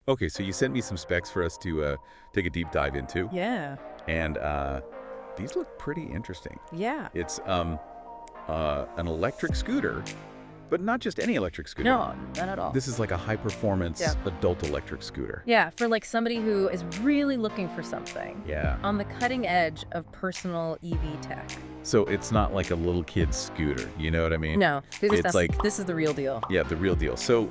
Okay, so you sent me some specs for us to take a deep dive into. Yeah. And these look pretty interesting. Yeah. It's an electric scooter, but not just any electric scooter. No, not at all. This is like a high-performance adult electric scooter. Yeah, for like somebody who is really looking for something. Yeah. On the cutting edge of personal EV tech. So it's not like a little kid's scooter, you know what I mean? No, It's like, this is the real deal. yeah, the real deal. So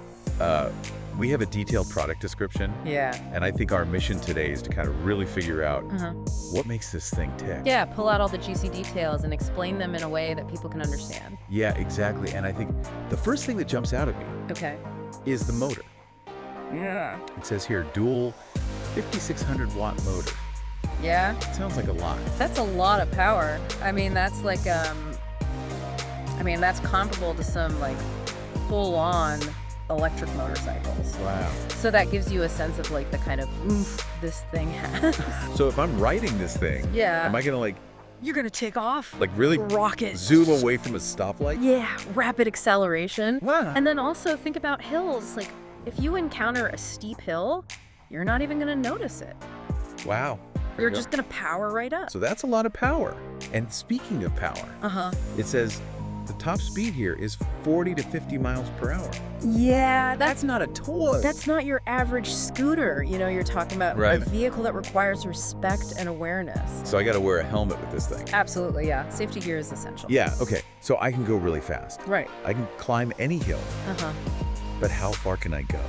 we have a detailed product description. Yeah. And I think our mission today is to kind of really figure out what makes this thing tick. Yeah, pull out all the juicy details and explain them in a way that people can understand. Yeah, exactly. And I think the first thing that jumps out at me is the motor. Yeah. It says here, dual 5,600 watt motor. Yeah. It sounds like a lot. That's a lot of power. I mean, that's like, that's comparable to some like full-on electric motorcycles. Wow. So that gives you a sense of like the kind of oomph this thing has. So if I'm riding this thing, am I gonna You're gonna take off. like really rocket. zoom away from a stoplight? Yeah, rapid acceleration. Wow. And then also think about hills. Like if you encounter a steep hill, you're not even gonna notice it. Wow. You're just gonna power right up. So that's a lot of power. And speaking of power, it says the top speed here is 40 to 50 miles per hour. Yeah, That's not a toy. that's not your average scooter. You know, you're talking about Right. a vehicle that requires respect and awareness. So I got to wear a helmet with this thing. Absolutely, yeah. Safety gear is essential. Yeah, okay. So I can go really fast. Right. I can climb any hill. But how far can I go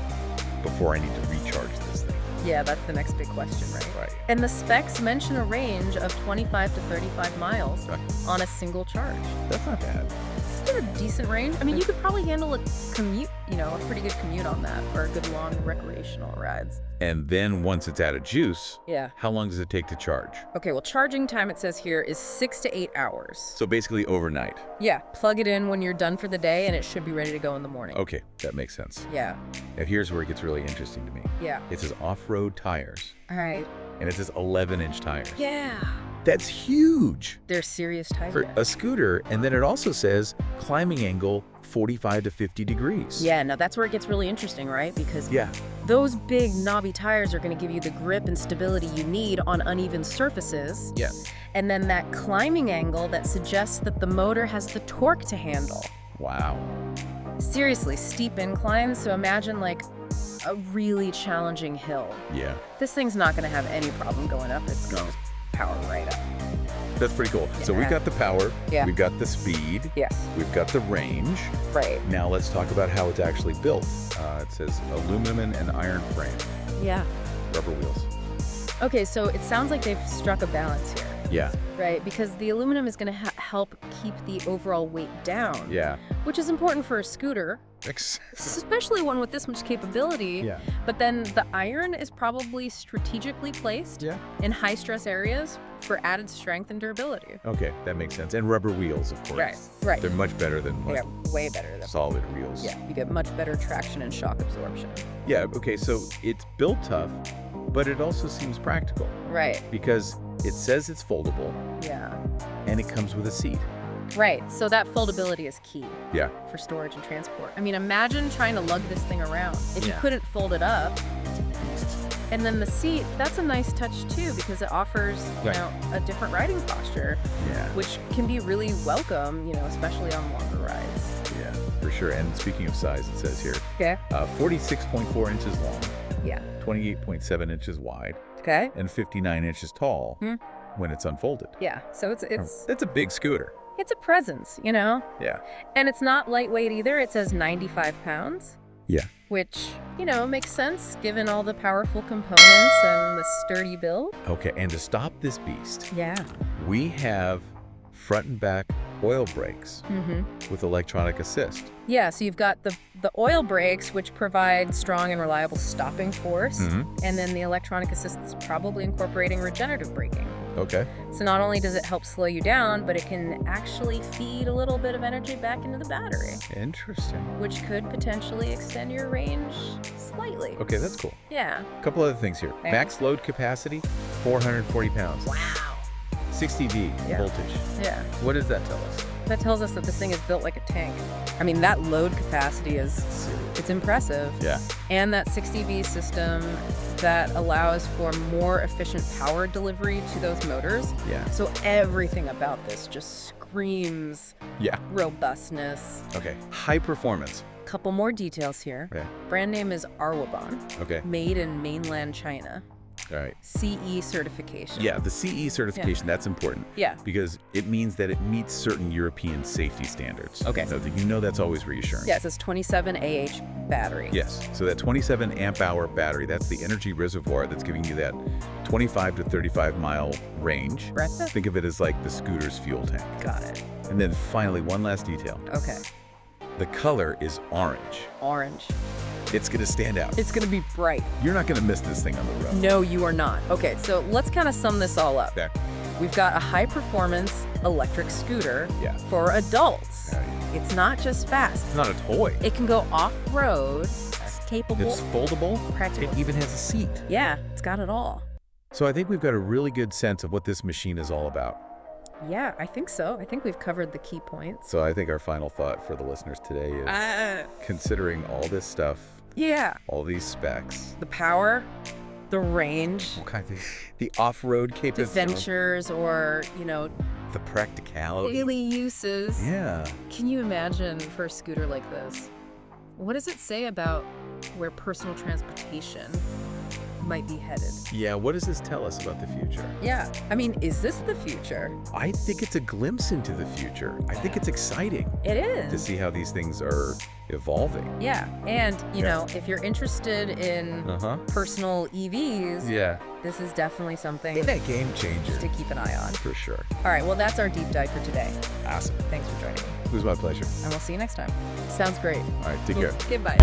before I need to recharge this thing? Yeah, that's the next big question, right? Right. And the specs mention a range of 25 to 35 miles on a single charge. That's not bad. It's got a decent range. I mean, you could probably handle a commute, a pretty good commute on that, or good long recreational rides. And then once it's out of juice, Yeah. how long does it take to charge? Okay, well, charging time, it says here, is 6 to 8 hours. So basically overnight. Yeah, plug it in when you're done for the day, and it should be ready to go in the morning. Okay, that makes sense. Yeah, Now here's where it gets really interesting to me. yeah. It says off-road tires, All right. and it says 11-inch tires. Yeah. That's huge They're serious tires. for a scooter. And then it also says climbing angle 45 to 50 degrees. Yeah, now that's where it gets really interesting, right? Because Yeah. those big knobby tires are going to give you the grip and stability you need on uneven surfaces. Yeah. And then that climbing angle that suggests that the motor has the torque to handle. Wow. Seriously, steep inclines, so imagine like a really challenging hill. Yeah. This thing's not going to have any problem going up. It's going to just power right up. That's pretty cool. So we've Yeah. got the power. Yeah. We've got the speed. Yes, We've got the range. right. Now let's talk about how it's actually built. It says aluminum and iron frame, Yeah. rubber wheels. Okay, so it sounds like they've struck a balance here, Yeah. right? Because the aluminum is going to help keep the overall weight down, Yeah. which is important for a scooter, especially one with this much capability. Yeah. But then the iron is probably strategically placed Yeah. in high-stress areas for added strength and durability. Okay, that makes sense. And rubber wheels, of course. Right, right. They're much better than like, Yeah, way better than. solid wheels. Yeah, you get much better traction and shock absorption. Yeah, okay, so it's built tough, but it also seems practical Right, because it says it's foldable yeah. and it comes with a seat. Right, so that foldability is key Yeah. for storage and transport. I mean, imagine trying to lug this thing around. If you Yeah. couldn't fold it up, and then the seat, that's a nice touch too, because it offers, Right. a different riding posture, Yeah. which can be really welcome, especially on longer rides. Yeah, for sure. And speaking of size, it says here, Okay. 46.4 inches long, Yeah. 28.7 inches wide, Okay. and 59 inches tall when it's unfolded. Yeah. So it's That's a big scooter. it's a presence, Yeah. and it's not lightweight either. It says 95 pounds. Yeah. Which, makes sense given all the powerful components and the sturdy build. Okay, and to stop this beast, Yeah. we have front and back oil brakes with electronic assist. Yeah, so you've got the oil brakes, which provide strong and reliable stopping force, and then the electronic assist is probably incorporating regenerative braking. Okay. So not only does it help slow you down, but it can actually feed a little bit of energy back into the battery, Interesting. which could potentially extend your range slightly. Okay, that's cool. Yeah. A couple other things here. Okay. Max load capacity, 440 pounds. Wow. 60 V Yeah. voltage. Yeah. What does that tell us? That tells us that this thing is built like a tank. I mean, that load capacity it's impressive. Yeah. And that 60V system that allows for more efficient power delivery to those motors. Yeah. So everything about this just screams robustness. Okay. High performance. Couple more details here. Okay. Brand name is Arwibon. Okay. Made in mainland China. All right. CE certification. Yeah, the CE certification, that's important. Yeah. Because it means that it meets certain European safety standards. Okay. So that you know that's always reassuring. Yeah, it says 27 AH battery. Yes. So that 27 amp hour battery, that's the energy reservoir that's giving you that 25 to 35 mile range. Breakfast? Think of it as like the scooter's fuel tank. Got it. And then finally, one last detail. Okay. The color is orange. Orange. It's going to stand out. It's going to be bright. You're not going to miss this thing on the road. No, you are not. Okay, so let's kind of sum this all up. Okay. We've got a high-performance electric scooter for adults. It's not just fast. It's not a toy. It can go off-road. It's capable. It's foldable. Practical. It even has a seat. Yeah, it's got it all. So I think we've got a really good sense of what this machine is all about. Yeah, I think so. I think we've covered the key points. So I think our final thought for the listeners today is considering all this stuff, all these specs, the power, the range, the off-road capability, adventures, or, the practicality, daily uses. Yeah. Can you imagine for a scooter like this? What does it say about where personal transportation might be headed? Yeah, what does this tell us about the future? Yeah, I mean, is this the future? I think it's a glimpse into the future. I think it's exciting. It is. To see how these things are evolving. Yeah, and, you know, if you're interested in personal EVs, this is definitely something It's a game changer to keep an eye on. For sure. All right, well, that's our deep dive for today. Awesome. Thanks for joining me. It was my pleasure. And we'll see you next time. Sounds great. All right, take care. Goodbye.